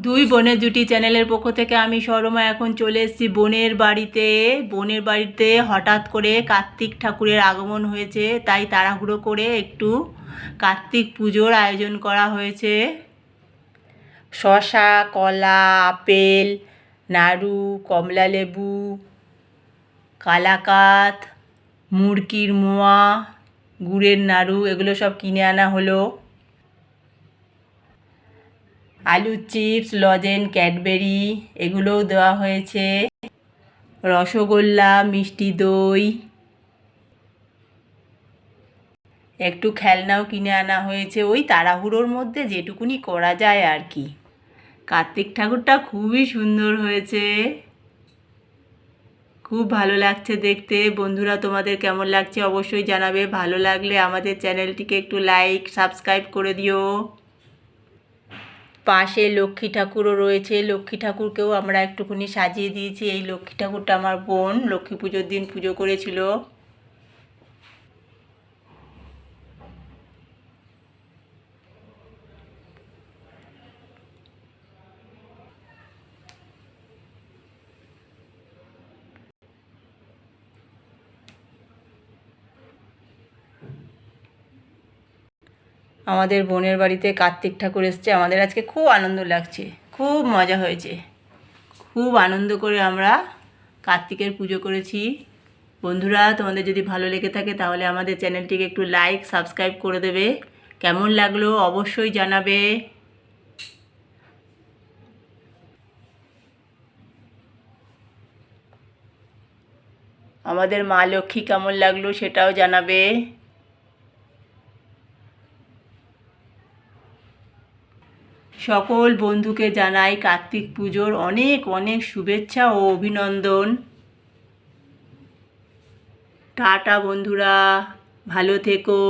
দুই বোনের জুটি চ্যানেলের পক্ষ থেকে আমি সরমা এখন চলে এসেছি বোনের বাড়িতে। বোনের বাড়িতে হঠাৎ করে কার্তিক ঠাকুরের আগমন হয়েছে, তাই তাড়াহুড়ো করে একটু কার্তিক পুজোর আয়োজন করা হয়েছে। শসা, কলা, আপেল, নাড়ু, কমলা লেবু, কালাকাত, মুরগির মোয়া, গুড়ের নাড়ু এগুলো সব কিনে আনা হলো। আলুর চিপস, লজেন, ক্যাডবেরি এগুলোও দেওয়া হয়েছে। রসগোল্লা, মিষ্টি দই, একটু খেলনাও কিনে আনা হয়েছে। ওই তাড়াহুড়োর মধ্যে যেটুকুনি করা যায় আর কি। কার্তিক ঠাকুরটা খুবই সুন্দর হয়েছে, খুব ভালো লাগছে দেখতে। বন্ধুরা, তোমাদের কেমন লাগছে অবশ্যই জানাবে। ভালো লাগলে আমাদের চ্যানেলটিকে একটু লাইক সাবস্ক্রাইব করে দিও। পাশে লক্ষ্মী ঠাকুরও রয়েছে, লক্ষ্মী ঠাকুরকেও আমরা একটুখানি সাজিয়ে দিয়েছি। এই লক্ষ্মী ঠাকুরটা আমার বোন লক্ষ্মী পুজোর দিন পুজো করেছিল। আমাদের বোনের বাড়িতে কার্তিক ঠাকুর এসছে, আমাদের আজকে খুব আনন্দ লাগছে, খুব মজা হয়েছে। খুব আনন্দ করে আমরা কার্তিকের পুজো করেছি। বন্ধুরা, তোমাদের যদি ভালো লেগে থাকে তাহলে আমাদের চ্যানেলটিকে একটু লাইক সাবস্ক্রাইব করে দেবে। কেমন লাগলো অবশ্যই জানাবে। আমাদের মা লক্ষ্মী কেমন লাগলো সেটাও জানাবে। সকল বন্ধুকে জানাই কার্তিক পুজোর অনেক অনেক শুভেচ্ছা ও অভিনন্দন। টাটা বন্ধুরা, ভালো থেকো।